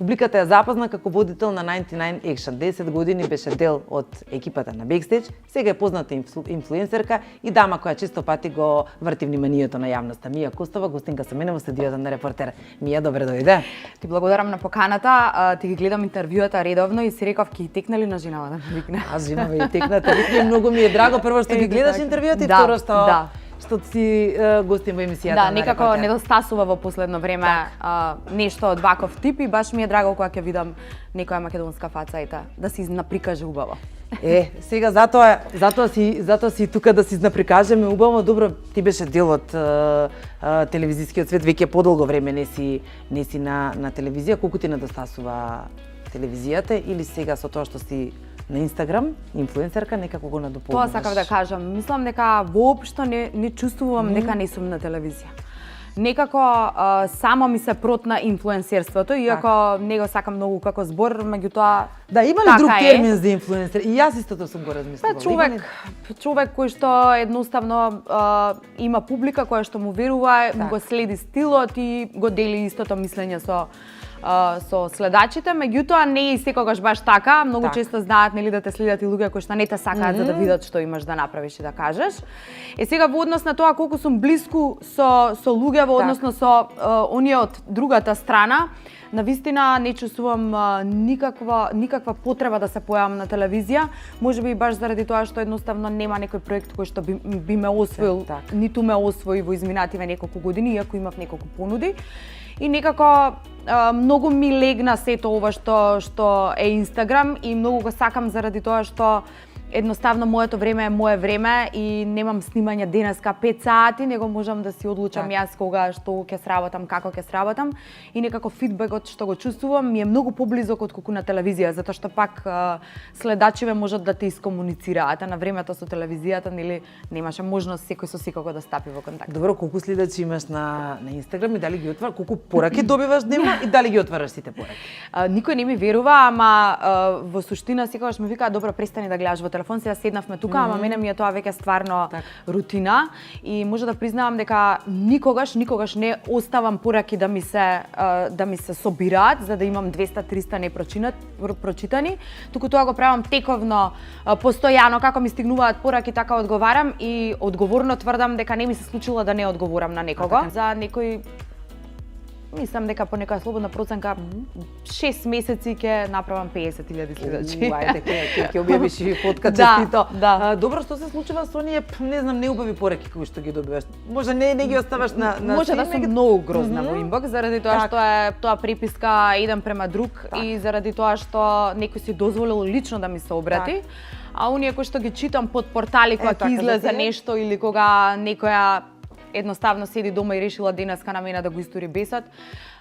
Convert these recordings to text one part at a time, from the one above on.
Публиката ја запозна како водител на 99 Action. 10 години беше дел од екипата на Backstage. Сега е позната инфлуенсерка и дама која често пати го врти вниманието на јавноста. Мија Костова, гостинка со мене во студиото на Репортер. Мија, добре дојде. Ти благодарам на поканата. Ти ги гледам интервјуата редовно и си реков ќе текна ли на женава да ми викне. Аз женава и текната. Многу ми е драго прво што ги гледаш интервјуата и второ што си гостин во емисијата. Да, некако недостасува во последно време нешто од ваков тип и баш ми е драго кога ќе видам некоја македонска фаца да се изнаприкаже убаво. Сега затоа си тука да се изнаприкажеме убаво. Добро, ти беше дел од телевизискиот свет, веќе подолго време не си на телевизија. Колку ти недостасува телевизијата или сега со тоа што си на Инстаграм, инфлуенсерка, некако го надополнуваш? Тоа сакав да кажам. Мислам дека воопшто не чувствувам дека не сум на телевизија. Некако само ми се протна инфлуенсерството, иако не го сакам многу како збор, меѓутоа да, има ли друг термин за инфлуенсер? И јас истото сум го размислувала. Човек кој што едноставно има публика која што му верува, го следи стилот и го дели истото мислење со следачите, меѓутоа не е секогаш баш така. Многу често знаат нели да те следат и луѓе кои што не те сакаат за да видат што имаш да направиш и да кажеш. Сега во однос на тоа колку сум блиску со луѓе во односно со оние од другата страна, навистина не чувствувам никаква потреба да се појавам на телевизија, можеби баш заради тоа што едноставно нема некој проект кој што би ме освоил, ниту ме освои во изминативе неколку години, иако имав неколку понуди. И некако многу ми легна сето ова што е Инстаграм и многу го сакам заради тоа што едноставно моето време е мое време и немам снимање денеска 5 сати, него можам да си одлучам јас кога што ќе сработам, како ќе сработам и некако фидбекот што го чувствувам ми е многу поблизок отколку на телевизија, затоа што пак следачиве можат да те искомуницираат, а на времето со телевизијата нели немаше можност секој со секого да стапи во контакт. Добро, колку следачи имаш на Инстаграм и дали ги отвараш, колку пораки добиваш дневно и дали ги отвараш сите пораки? Никој не ми верува, ама во суштина секогаш ми викаат добро престани да гледаш во телефон, сега седнавме тука, ама мене ми е тоа веќе стварно рутина и може да признавам дека никогаш не оставам пораки да ми се собираат за да имам 200-300 непрочитани, туку тоа го правам тековно, постојано, како ми стигнуваат пораки така одговарам и одговорно тврдам дека не ми се случило да не одговорам на некого. За некој мислам дека по некоја слободна проценка 6 месеци ќе направам 50.000 следачи. Ајде, ќе објавиш и фотка честито. Добро, што се случува со оние, не знам, неубави пораки кои што ги добиваш? Може не ги оставаш на може да сум многу грозна во инбокс заради тоа што е тоа преписка еден према друг и заради тоа што некој си дозволил лично да ми се обрати. А оние кои што ги читам под портали кога ќе излезе нешто или кога некоја едноставно седи дома и решила денеска на мене да го истори бесот,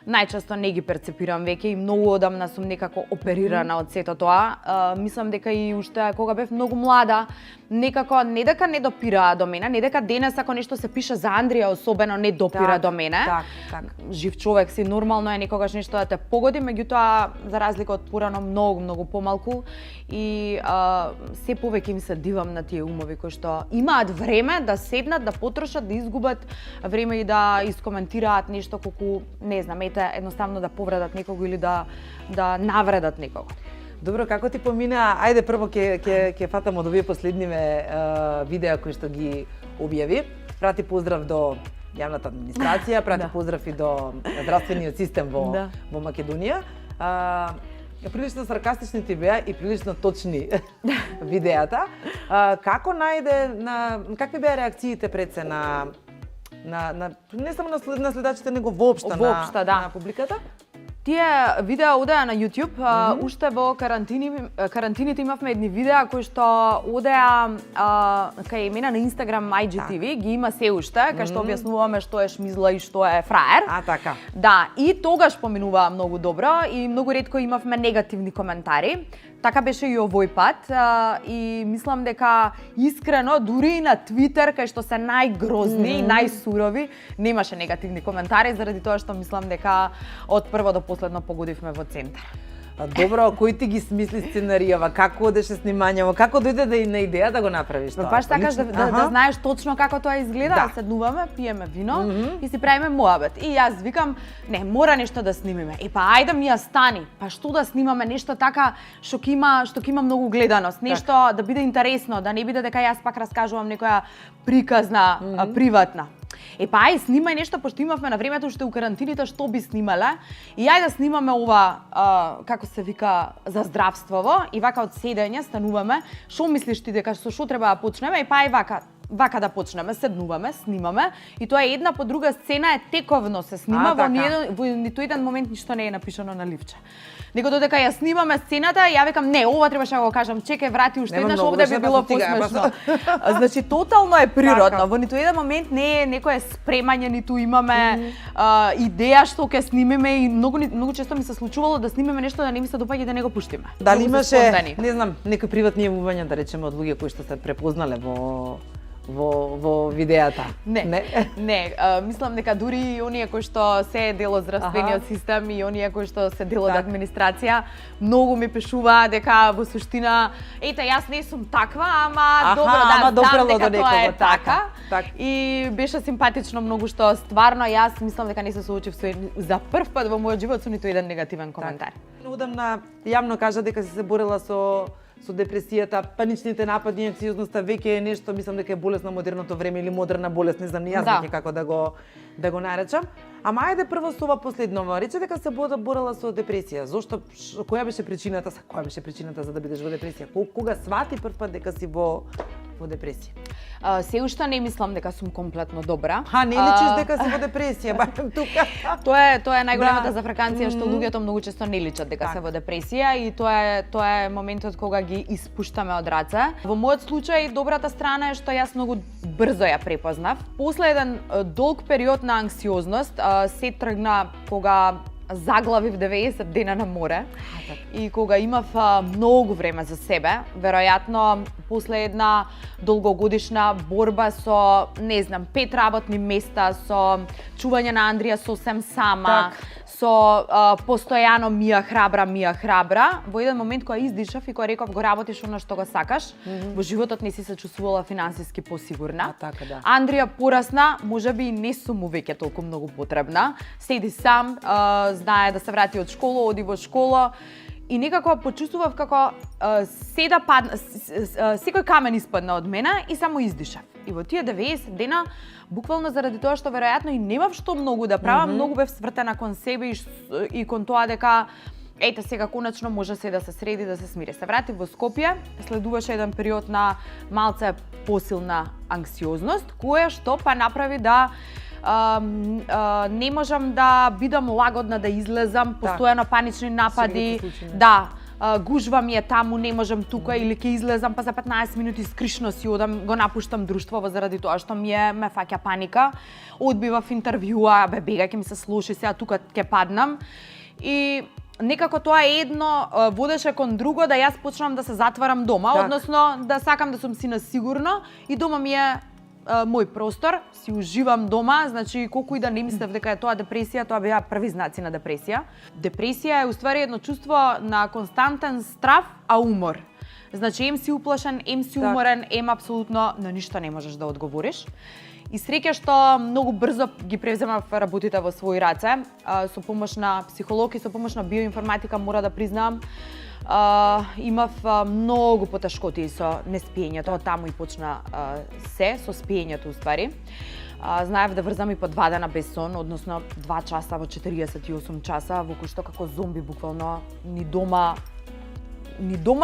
најчесто не ги перцепирам веќе и многу одамна сум некако оперирана од сето тоа. Мислам дека и уште кога бев многу млада, некако не дека не допира до мене, не дека денес ако нешто се пише за Андрија особено не допира до мене. Жив човек си, нормално е некогаш нешто да те погоди, меѓутоа за разлика од порано многу помалку и се повеќе им се дивам на тие умови кои што имаат време да седнат, да потрошат, да изгубат време и да искоментираат нешто колку не знам, едноставно да повредат некого или да навредат некого. Добро, како ти помина? Ајде прво ќе фатам од овие последниве видеа кои што ги објави. Прати поздрав до јавната администрација, прати поздрав и до здравствениот систем во Македонија. Прилично саркастични ти беа и прилично точни видеата. Како какви беа реакциите пред се на не само на следачите, него воопшто на публиката? Тие видеа одеа на YouTube, уште во карантините имавме едни видеа кои што одеа кај мене на Instagram IGTV, ги има се уште, кај што објаснуваме што е шмизла и што е фраер. Така. Да, и тогаш поминуваа многу добро и многу ретко имавме негативни коментари. Така беше и овој пат и мислам дека искрено дури и на Twitter кај што се најгрозни и најсурови немаше негативни коментари заради тоа што мислам дека од прво до последно погодивме во центар. Добро, кој ти ги смисли сценаријава, како одеше снимањето, како дојде на идеја да го направиш тоа? Баш сакаш да знаеш точно како тоа изгледа, да. Седнуваме, пиеме вино и си правиме муабет. И јас викам, не, мора нешто да снимиме. Па ајде ми ја стани. Па што да снимаме нешто така што ќе има многу гледаност, нешто да биде интересно, да не биде дека јас пак раскажувам некоја приказна, приватна. Па ај снимај нешто, пошто имавме на времето уште у карантините што би снимале. И ајде да снимаме ова, како се вика, за здравствово и вака од седење стануваме. Што мислиш ти дека што треба да почнеме? И па ај вака да почнеме, седнуваме, снимаме и тоа е една по друга сцена е тековно се снима, во ниту еден момент ништо не е напишано на ливче. Него додека ја снимаме сцената, ја викам не, ова требаше да го кажам, чекај, врати уште еднаш, овде би било посмешно. Значи тотално е природно, во ниту еден момент не е некое спремање, ниту имаме идеја што ќе снимиме и многу често ми се случувало да снимиме нешто да не ми се допаѓа и да не го пуштиме. Дали имаше, не знам, некои приватни јавувања да речеме од луѓе кои што се препознале во видеата? Не. Мислам дека дури и оние кои што се дел од здравствениот систем и оние кои што се дел од администрација, многу ми пишуваат дека во суштина, ете, јас не сум таква, ама добро, знам дека тоа е така. И беше симпатично многу што стварно јас мислам дека не се соочив со за прв пат во мојот живот со ниту еден негативен коментар. Одамна јавно кажа дека се борила со депресијата, паничните напади, анксиозноста веќе е нешто, мислам дека е болест на модерното време или модерна болест, не знам ни јас веќе како да го наречам. Ама ајде прво со ова последново. Рече дека се борела со депресија. Зошто? Која беше причината за да бидеш во депресија? Кога свати прв пат дека си во депресија? Се уште не мислам дека сум комплетно добра. Не личиш дека си во депресија, барем тука. Тоа е најголемата зафраканција што луѓето многу често не личат дека се во депресија и тоа е моментот кога ги испуштаме од раце. Во мојот случај добрата страна е што јас многу брзо ја препознав. После еден долг период на анксиозност се тргна кога заглавив 90 дена на море и кога имав многу време за себе, веројатно после една долгогодишна борба со, не знам, 5 работни места, со чување на Андрија сосем сама, со постојано мија храбра, во еден момент кога издишав и кога реков го работиш она што го сакаш, во животот не си се чувствувала финансиски посигурна. Андрија порасна, можеби не сум му веќе толку многу потребна, седи сам, знае да се врати од школа, оди во школа и некако почувствував како секој камен испадна од мене и само издишав. И во тие 90 дена, буквално заради тоа што веројатно и немав што многу да правам, многу бев свртена кон себе и кон тоа дека ете сега конечно може се да се среди, да се смири. Се вратив во Скопје, следуваше еден период на малце посилна анксиозност, која што па направи да не можам да бидам лагодна да излезам, постојано панични напади, гужва ми е таму, не можам тука или ќе излезам, па за 15 минути скришно си одам, го напуштам друштвото заради тоа што ме фаќа паника. Одбивав интервјуа, бегај ќе ми се слоши, сега тука ќе паднам. И некако тоа едно водеше кон друго да јас почнам да се затварам дома, односно да сакам да сум си на сигурно и дома ми е мој простор, си уживам дома, значи колку и да не мислев дека е тоа депресија, тоа беа први знаци на депресија. Депресија е уствари едно чувство на константен страф, а умор. Значи ем си уплашен, ем си уморен, ем апсолутно на ништо не можеш да одговориш. И среќа што многу брзо ги превземав работите во своји раце, со помош на психолог и со помош на биоинформатика, мора да признам, имав многу потешкоти со неспиењето, од таму и почна се со спиењето уствари. Знаев да врзам и по 2 дена без сон, односно 2 часа во 48 часа, во кој што како зомби буквално ни дома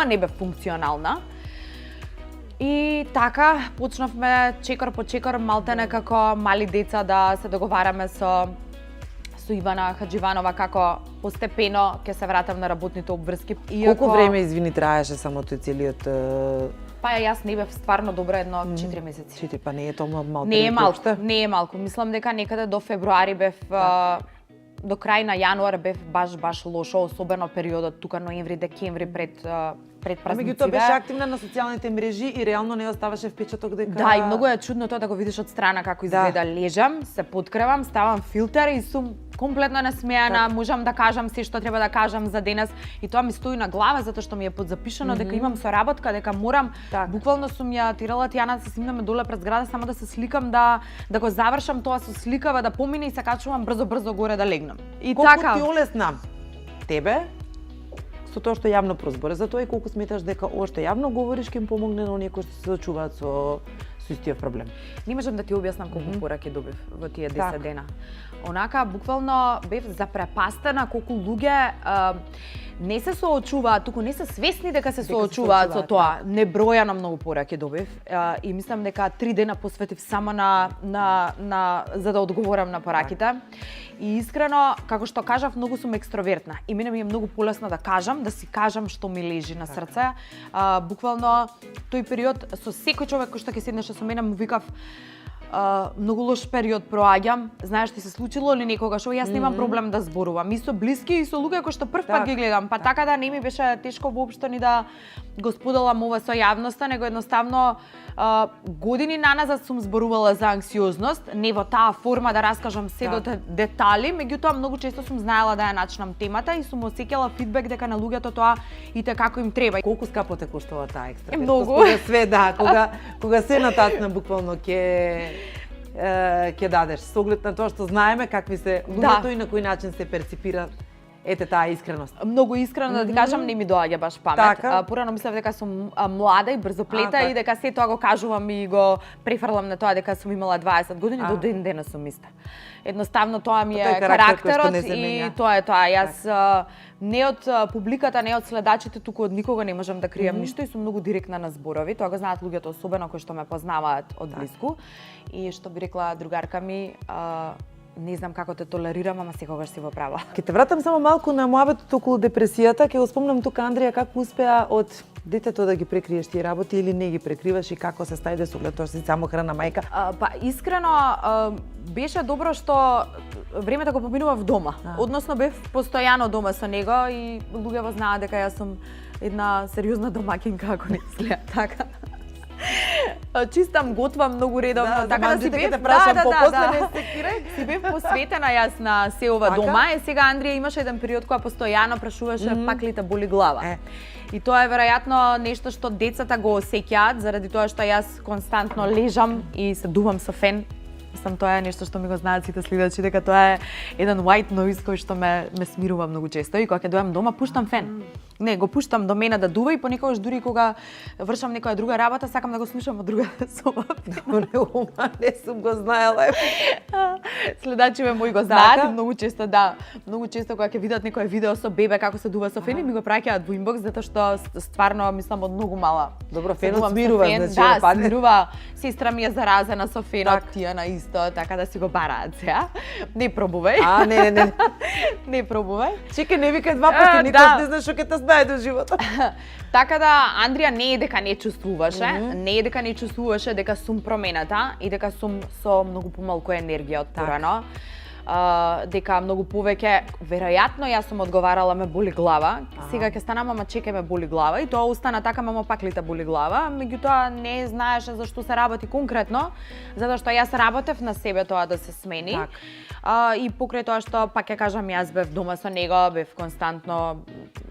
не бе функционална. И така почнавме чекор по чекор, малтене како мали деца да се договараме со Ивана Хаџиванова како постепено ќе се вратам на работните обврски. Колку време, извини, траеше само тој целиот... Па јас не бев стварно добра едно 4 месеци. 4, па не е тоа малку. Не е малку. Мислам дека некаде до февруари бев до крај на јануар бев баш лошо, особено периодот тука ноември, декември пред празниците. Меѓутоа беше активна на социјалните мрежи и реално не оставаше впечаток дека... Да, и многу е чудно тоа да го видиш од страна како изгледа. Лежам, се поткревам, ставам филтер и сум комплетно насмејана, можам да кажам се што треба да кажам за денес и тоа ми стои на глава затоа што ми е подзапишано дека имам соработка, дека морам буквално сум ја терала Тијана да се снимаме доле пред зграда само да се сликам да го завршам тоа со сликава да помине и се качувам брзо горе да легнам. И колку така ти олесна тебе со тоа што јавно прозборе за тоа и колку сметаш дека ова што јавно говориш ќе им помогне на оние кои што се соочуваат со истиот проблем? Не можам да ти објаснам колку пораки добив во тие 10 дена. Онака буквално бев запрепастена колку луѓе не се соочуваат, туку не се свесни дека се соочуваат со тоа. Небројано многу пораки добив и мислам дека 3 дена посветив само за да одговорам на пораките. И искрено, како што кажав, многу сум екстровертна и мене ми е многу полесно да кажам, да си кажам што ми лежи на срце. Буквално тој период со секој човек кој што ќе седнеше со мене му викав многу лош период проаѓам, знаеш ти се случило ли некогаш, јас немам проблем да зборувам, и со блиски и со луѓе кои што прв пат ги гледам, па така да не ми беше тешко воопшто ни да го споделам ова со јавноста, него едноставно години наназад сум зборувала за анксиозност, не во таа форма да раскажам се до детали, меѓутоа многу често сум знаела да ја начнам темата и сум осеќала фидбек дека на луѓето тоа и како им треба. Колку скапо те коштува таа екстра? Многу. Кога све кога се натасна буквално ќе дадеш со оглед на тоа што знаеме какви се луѓето и на кој начин се перципира таа искреност. Многу искрено да ти кажам, не ми доаѓа баш памет. Порано мислев дека сум млада и брзоплета и дека се тоа го кажувам и го префрлам на тоа дека сум имала 20 години, до ден денес сум иста. Едноставно тоа ми е карактерот и тоа е тоа. Јас не од публиката, не од следачите, туку од никого не можам да кријам ништо и сум многу директна на зборови. Тоа го знаат луѓето, особено кои што ме познаваат од близку. И што би рекла другарка ми, не знам како те толерирам, ама секогаш си во право. Ќе те вратам само малку на муабетот околу депресијата. Ќе го спомнам тука Андрија како успеа од детето да ги прекриеш тие работи или не ги прекриваш и како се стајде со оглед тоа си самохрана мајка? Па искрено беше добро што времето го поминува в дома. Односно бев постојано дома со него и луѓето знаат дека јас сум една сериозна домакинка, ако не изгледа така. Чистам, готвам многу редовно, така да си бев си бев посветена јас на се ова дома. Сега Андрија имаше еден период кога постојано прашуваше пак ли те боли глава. И тоа е веројатно нешто што децата го осеќаат заради тоа што јас константно лежам и се дувам со фен. Мислам, тоа е нешто што ми го знаат сите следачи, дека тоа е еден white noise кој што ме смирува многу често и кога ќе дојам дома пуштам фен. Не, го пуштам до мене да дува и понекогаш дури кога вршам некоја друга работа, сакам да го слушам од друга соба. Не сум го знаела. Следачиве мои го знаат и многу често кога ќе видат некое видео со бебе како се дува со фен и ми го праќаат во инбокс затоа што стварно мислам од многу мала. Добро, фенот смирува, значи да, смирува. Сестра ми е заразена со фенот, Тијана исто, така да си го бараат сега. Не пробувај. Не. Не пробувај. Чекај, не викај два пати, никогаш не знаеш што ќе те знае до животот. Така да Андрија не е дека не чувствуваше, не е дека не чувствуваше дека сум промената и дека сум со многу помалку енергија од порано. Дека многу повеќе, веројатно јас сум одговарала ме боли глава, сега ќе станам, ама чекај ме боли глава и тоа остана така, мама пак ли те боли глава, меѓутоа не знаеше за што се работи конкретно, затоа што јас работев на себе тоа да се смени. И покрај тоа што пак ќе кажам, јас бев дома со него, бев константно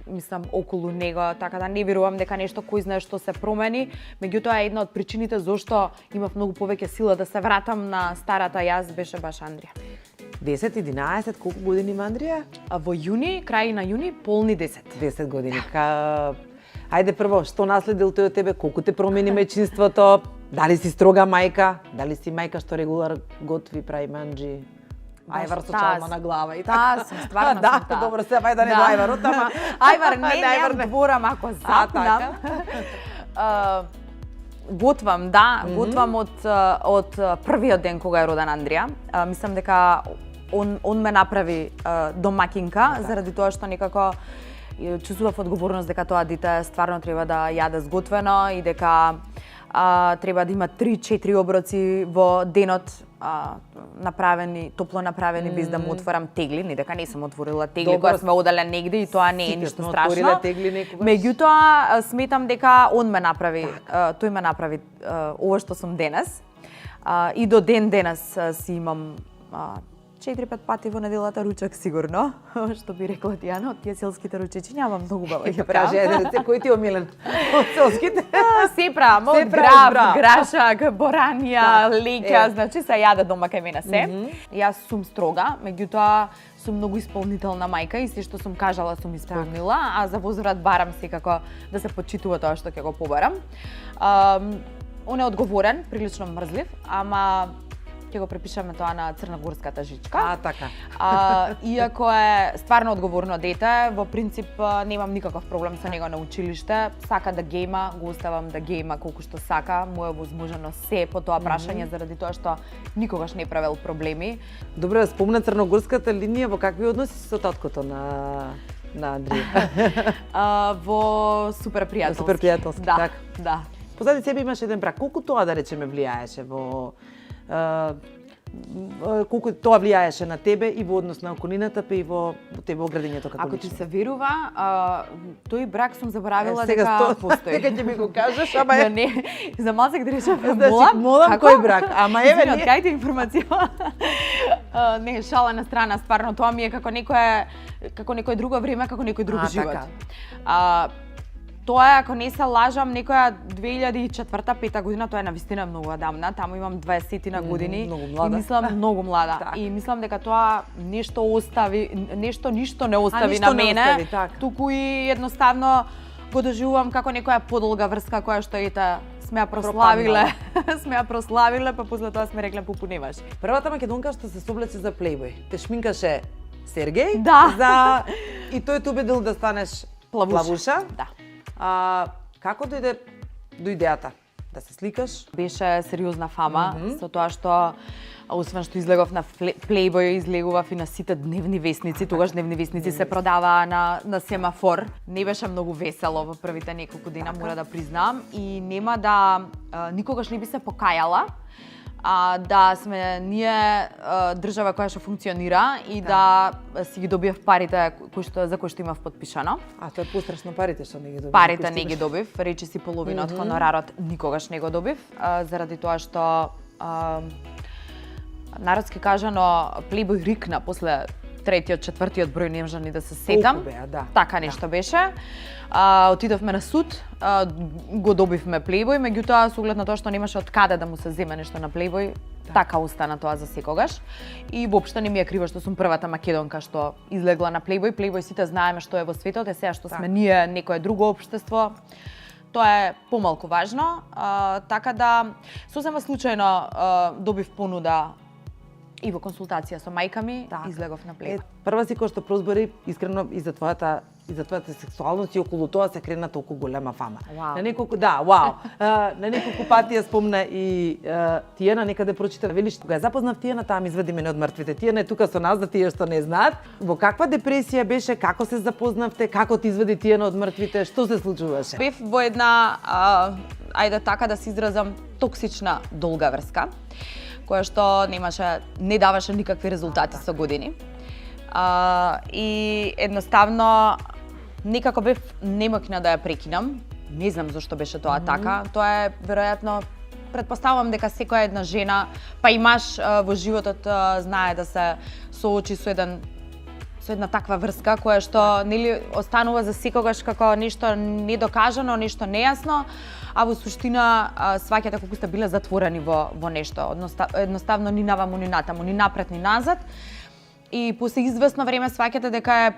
мислам околу него, така да не верувам дека нешто кој знае што се промени, меѓутоа една од причините зошто имав многу повеќе сила да се вратам на старата јас беше баш Андрија. 10, 11, колку години има Андрија? Во јуни, крај на јуни, полни 10. 10 години. Ајде прво, што наследил тој од тебе, колку те промени мајчинството, дали си строга мајка, дали си мајка што регулар готви, прави манџи? Ајвар со чалма на глава и така. Сум стварно сум таа. Добро, се да не до Ајварот, ама Ајвар не дворам ако запнам. Готвам, готвам од првиот ден кога е роден Андрија. Мислам дека он ме направи домакинка заради тоа што некако чувствував одговорност дека тоа дете стварно треба да јаде сготвено и дека треба да има 3-4 оброци во денот направени, топло направени без да му отворам тегли, не дека не сум отворила тегли кога сме оделе негде и тоа не е ништо страшно. Меѓутоа сметам дека он ме направи, тој ме направи ова што сум денес. И до ден денес си имам 4-5 пати во неделата ручек сигурно, што би рекла Тијана, од тие селските ручечиња, ама многу убаво ќе правам. Кажи, еден рецепт, кој ти е омилен од селските? Се правам, од граб, грашак, боранија, леќа, значи се јаде дома кај мене се. Јас сум строга, меѓутоа сум многу исполнителна мајка и се што сум кажала сум исполнила, а за возврат барам секако да се почитува тоа што ќе го побарам. Он е одговорен, прилично мрзлив, ама ќе го препишаме тоа на црногорската жичка. Така. Иако е стварно одговорно дете, во принцип немам никаков проблем со него на училиште. Сака да гейма, го оставам да гейма колку што сака. Му е возможено се по тоа прашање заради тоа што никогаш не правел проблеми. Добре, спомна црногорската линија, во какви односи со таткото на Андрија? Во супер пријателски. Супер пријателски, така. Да. Позади себе имаш еден брак. Колку тоа да речеме влијаеше во колку тоа влијаеше на тебе и во однос на околината, па и во тебе оградењето како Ако ти лично? се верува, тој брак сум заборавила Сега дека постои. Дека ќе ми го кажеш, ама Да, не, за малцек да речам, молам кој брак, ама еве не. не. Откајте информација. Не, шала на страна, стварно тоа ми е како некое друго време, како некој друг живот. Така. Тоа е, ако не се лажам, некоја 2004-2005 година, тоа е навистина многу одамна, таму имам 20 на години. Многу млада. И мислам многу млада. Так. И мислам дека тоа ништо ништо не остави ништо на не мене, остави, так. туку и едноставно го доживувам како некоја подолга врска која што ете сме ја прославиле, сме ја прославиле, па после тоа сме рекле пупу немаш. Првата македонка што се соблече за Playboy. Те шминкаше Сергеј Да. и тој те убедил да станеш плавуша. Да. Како дојде до идејата да се сликаш? Беше сериозна фама со тоа што освен што излегов на Playboy, излегував и на сите дневни весници. Тогаш дневни весници се продаваа на семафор. Не беше многу весело во првите неколку дена, мора да признам, и нема да никогаш не би се покајала да сме ние држава која што функционира и да си ги добив парите за кои што имав подпишано. Тоа е пострашно, парите што не ги добив. Парите не ги добив, речи си половина од хонорарот никогаш не го добив, заради тоа што народски кажано Playboy рикна после третиот, четвртиот број, не можам ни да се сетам. Така нешто беше. Отидовме на суд, го добивме Playboy, меѓутоа со оглед на тоа што немаше од каде да му се земе нешто на Playboy, така остана тоа за секогаш. И воопшто не ми е криво што сум првата македонка што излегла на Playboy. Playboy сите знаеме што е во светот, сега што сме ние некое друго општество, тоа е помалку важно. Така да сосема случајно добив понуда и во консултација со мајка ми, излегов на Playboy. Прва си кој што прозбори искрено и за твојата сексуалност и околу тоа се крена толку голема фама. На неколку на неколку пати ја спомна и Тијана, некаде прочита, велиш, кога ја запознав Тијана, таа ми извади мене од мртвите. Тијана е тука со нас за тие што не знаат. Во каква депресија беше, како се запознавте, како ти извади Тијана од мртвите, што се случуваше? Бев во една, ајде така да се изразам, токсична долга врска, која што не даваше никакви резултати со години. И едноставно некако бев немоќна да ја прекинам. Не знам зошто беше тоа така. Тоа е веројатно, претпоставувам дека секоја една жена, па и маж во животот знае да се соочи со една таква врска која што нели останува за секогаш како нешто недокажано, нешто нејасно, а во суштина сваќате колку сте биле затворени во нешто. Едноставно ни наваму, ни натаму, ни напред, ни назад. И после известно време сваќате дека е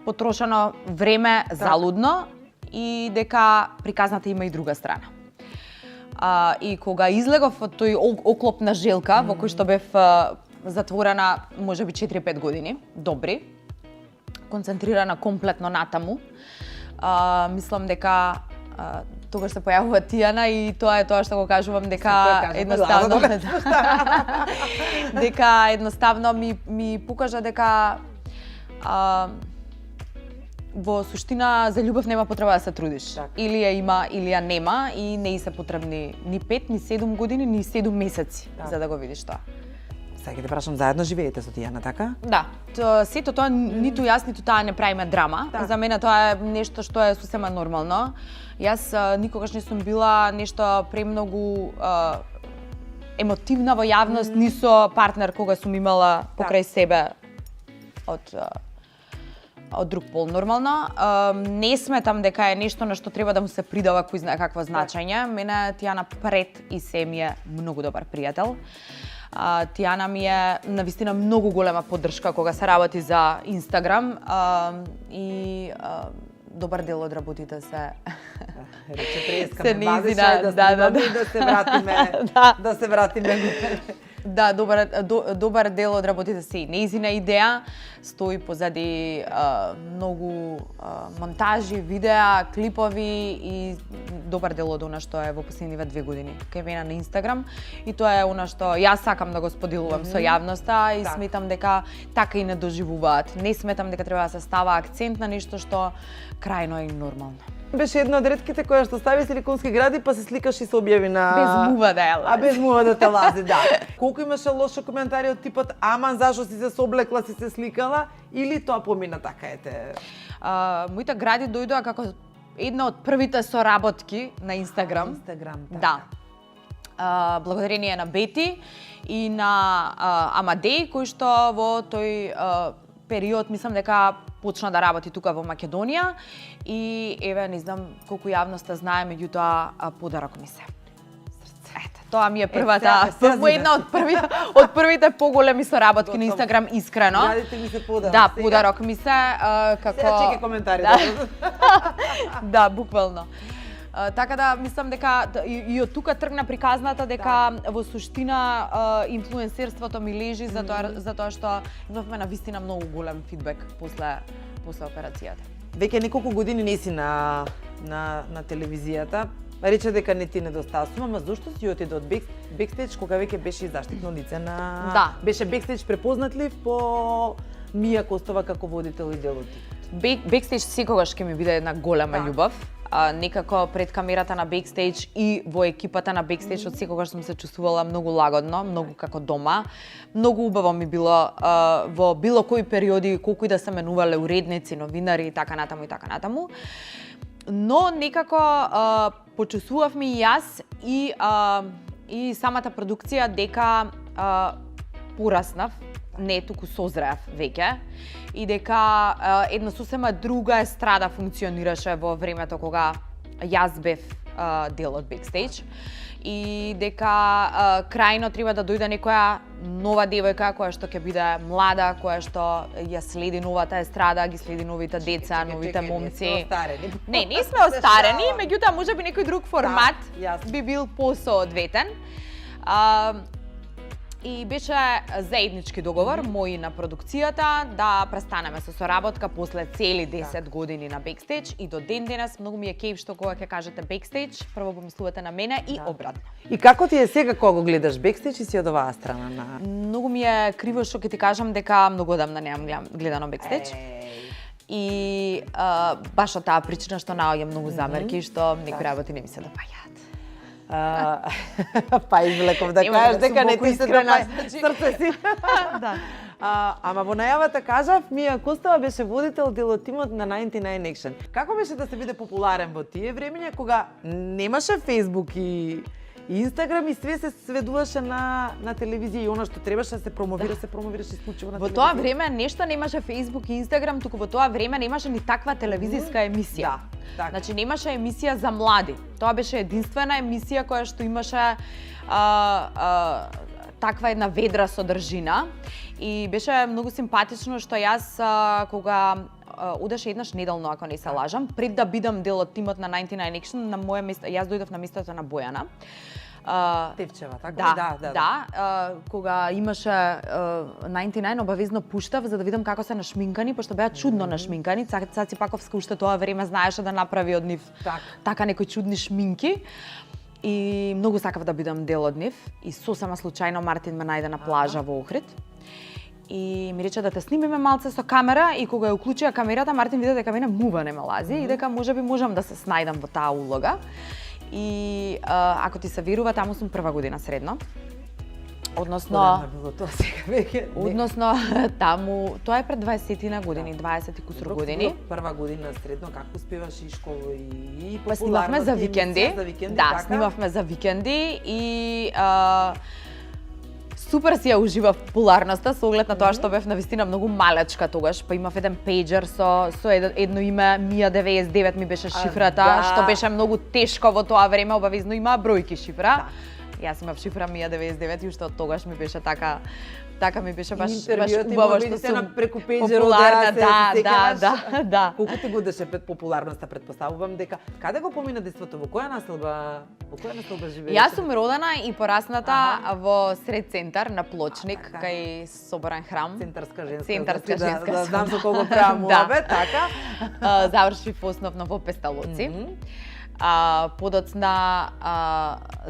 потрошено време залудно и дека приказната има и друга страна. И кога излегов од тој оклоп на желка во кој што бев затворена можеби 4-5 години, добри, концентрирана комплетно натаму, мислам дека тогаш се појавува Тијана и тоа е тоа што го кажувам дека едноставно дека едноставно ми покажа дека во суштина за љубов нема потреба да се трудиш. Или ја има, или ја нема и не се потребни ни 5, ни 7 години, ни 7 месеци за да го видиш тоа. Сега те прашам, заедно живеете со Тијана, така? Да. Сето тоа ниту јас, ниту таа не правиме драма. За мене тоа е нешто што е сосема нормално. Јас никогаш не сум била нешто премногу емотивна во јавност, ни со партнер кога сум имала покрај себе од друг пол нормално. Не сметам дека е нешто на што треба да му се придава кој знае какво значење. Мене Тијана пред и се ми е многу добар пријател. Тијана ми е навистина многу голема поддршка кога се работи за Инстаграм и добар дел од работите се рече прескаме базиша да се вратиме. Да, добар дел од работите се и нејзина идеја, стои позади многу монтажи, видеа, клипови и добар дел од она што е во последниве 2 години кај мене на Инстаграм, и тоа е она што јас сакам да го споделувам со јавноста и сметам дека така и не доживуваат. Не сметам дека треба да се става акцент на нешто што крајно е нормално. Беше една од ретките која што стави силиконски гради па се сликаш и се објави на... Без мува да ја лази. А без мува да те лази, да. Колку имаше лоши коментари од типот аман зашо си се соблекла, си се сликала, или тоа помина така ете? Моите гради дојдоа како една од првите соработки на Инстаграм. Инстаграм, така. Да. Благодарение на Бети и на Амадеј, кој што во тој период мислам дека почна да работи тука во Македонија и еве не знам колку јавноста знае, меѓутоа подарок ми се. Ете, тоа ми е првата, една од првите поголеми соработки на Инстаграм, искрено. Градите ми се подарок. Да, подарок ми се како... Сега чекај коментари. Да, буквално. Така да мислам дека и од тука тргна приказната дека во суштина инфлуенсерството ми лежи затоа што имавме навистина многу голем фидбек после операцијата. Веќе неколку години не си на телевизијата. Рече дека не ти недостасува, ама зошто си отиде од бекстејдж кога веќе беше и заштитно лице на... Да. Беше бекстејдж препознатлив по Мија Костова како водител и делотик. Бекстејдж секогаш ќе ми биде една голема љубов. Некако пред камерата на бекстејдж и во екипата на бекстејдж од секогаш сум се чувствувала многу лагодно, многу како дома. Многу убаво ми било во било кои периоди, колку и да се менувале уредници, новинари и така натаму. Но некако почувствувавме и јас и самата продукција дека пораснав, не туку созреав веќе, и дека една сосема друга естрада функционираше во времето кога јас бев дел од бекстејдж, и дека крајно треба да дојде некоја нова девојка која што ќе биде млада, која што ја следи новата естрада, ги следи новите деца, новите момци. Не сме остарени, меѓутоа можеби некој друг формат би бил посоодветен. И беше заеднички договор мој на продукцијата да престанеме со соработка после цели 10 години на бекстејдж, и до ден денес многу ми е кејф што кога ќе кажете бекстејдж, прво помислувате на мене и обратно. И како ти е сега кога го гледаш бекстејдж и си од оваа страна на... Многу ми е криво што ќе ти кажам дека многу одамна немам гледано бекстејдж. И баш од таа причина што наоѓам многу замерки што некои работи не ми се допаѓаат. Па извлеков да кажеш дека не ти се допаѓа срце си. Да. Ама во најавата кажав, Мија Костова беше водител дел од тимот на 99 Action. Како беше да се биде популарен во тие времиња кога немаше Facebook и Инстаграм и све се сведуваше на телевизија и она што требаше да се промовираше исклучиво на телевизија? Во тоа време нешто немаше Facebook и Инстаграм, туку во тоа време немаше ни таква телевизиска емисија. Да. Значи немаше емисија за млади. Тоа беше единствена емисија која што имаше таква една ведра содржина и беше многу симпатично што јас кога одеше еднаш неделно, ако не се лажам, пред да бидам дел од тимот на 99 Action, на моје место, јас дојдов на местото на Бојана. Тевчева, така? Да. Кога имаше 99, обавезно пуштав за да видам како се нашминкани, пошто беа чудно нашминкани. Цаци Паковска уште тоа време знаеше да направи од нив така некои чудни шминки. И многу сакав да бидам дел од нив. И сосема случајно Мартин ме најде на плажа во Охрид. И ми рече да те снимиме малце со камера, и кога ја уклучија камерата, Мартин виде дека мене мува не ме лази и дека можеби можам да се снајдам во таа улога. И ако ти се верува, таму сум прва година средно. Односно, Одамна било тоа сега веќе. односно таму, тоа е пред 20 години, 20 и кусур години. Прва година средно, како успеваш и школу и Па снимавме за викенди. Да, така? снимавме за викенди и супер си ја уживав популарноста со оглед на тоа што бев навистина многу малечка тогаш, па имав еден пејџер со едно име Мија 99 ми беше шифрата, да. што беше многу тешко во тоа време, обавезно има бројки шифра. Јас имав шифра Мија 99 и уште од тогаш ми беше така ми беше баш убаво што сум преку пејџерот популарна, да. Колку ти годеше пред популарноста, предпоставувам дека каде го помина детството, во која населба живееш? Јас сум родена и порасната во Сред центар на Плочник, кај Соборен храм. Центарска женска. Центарска женска. Да, знам со кого правам муабет, така. Завршив основно во Песталоци. Подоцна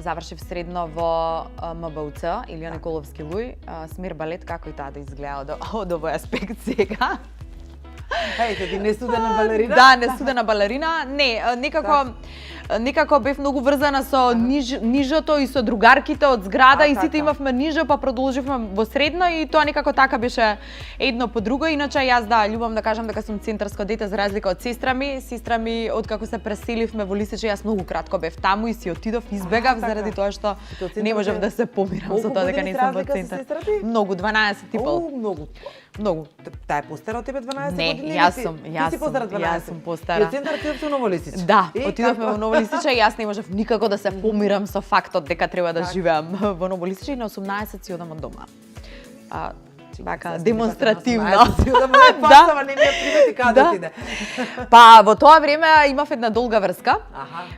завршив средно во МБУЦ, Илија Николовски Луј, смир балет, како и таа да изгледа од овој аспект сега. Ејте, ти не студена балерина? Да, не студена балерина. Не, некако бев многу врзана со нижото и со другарките од зграда и сите имавме нижо, па продолживме во средно и тоа некако така беше едно по друго. Иначе јас љубам да кажам дека сум центарско дете за разлика од сестра ми. Сестра ми откако се преселивме во Лисиче, јас многу кратко бев таму и си отидов, избегав заради тоа што не можев да се помирам со тоа дека не сум во центар. Многу, 12 и пол. Многу. Таа е постара од тебе 12 години? Не, јас сум постара. И од центар отидов во Ново Лисиче? Да, отидовме во Ново Лисиче и јас не можев никако да се помирам со фактот дека треба да живеам во Ново Лисиче и на 18 си одам од дома. Така, демонстративно. Да, не ми ја примети каде отиде. Па, во тоа време имав една долга врска.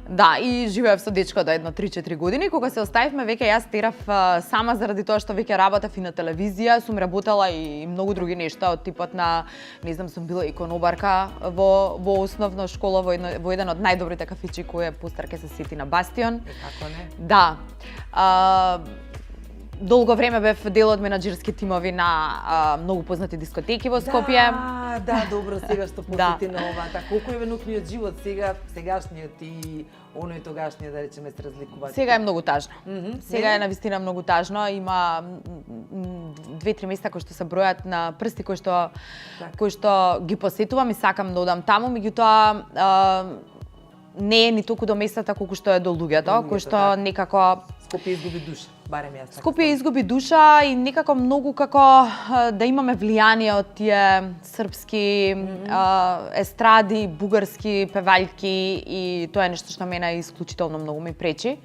Да, и живеев со дечко до едно 3-4 години. Кога се оставивме, веќе јас терав сама заради тоа што веќе работев и на телевизија, сум работела и многу други нешта од типот на, не знам, сум била и конобарка во основна школа во еден од најдобрите кафичи кој е постар ке се сети на Бастион. Како не? Да. Долго време бев дел од менаџерски тимови на многу познати дискотеки во Скопје. Да, добро, сега што посети на ова. Колку е венокниот живот сега, сегашниот и оној тогашниот, да речеме, се разликуваат? Сега е многу тажно. Сега е навистина многу тажно. Има 2-3 места кои што се бројат на прсти кои што ги посетувам и сакам да одам таму, меѓутоа не е ни толку до местата колку што е до луѓето, кои што некако Скопје изгуби душа, барем јас. Скопје изгуби душа и некако многу како да имаме влијание од тие српски естради, бугарски певаljки и тоа е нешто што мене исклучително многу ми пречи.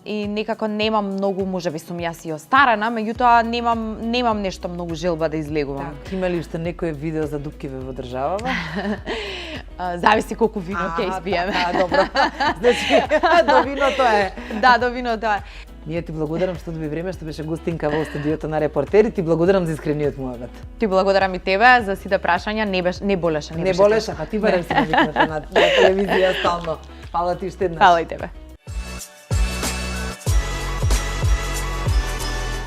И некако немам многу, можеби сум јас и остарена, меѓутоа немам нешто многу желба да излегувам. Так, има ли уште некое видео за дупкиве во државава? Зависи колку вино ќе испиеме. Добро. Значи, до виното е. Да, до виното е. Ние ти благодарам што доби време, што беше гостинка во студиото на Репортери. Ти благодарам за искрениот муабет. Ти благодарам и тебе за сите прашања. Не болеше. Не болеше, па ти барем си навикната на телевизија стално. Фала ти уште еднаш. Фала и тебе.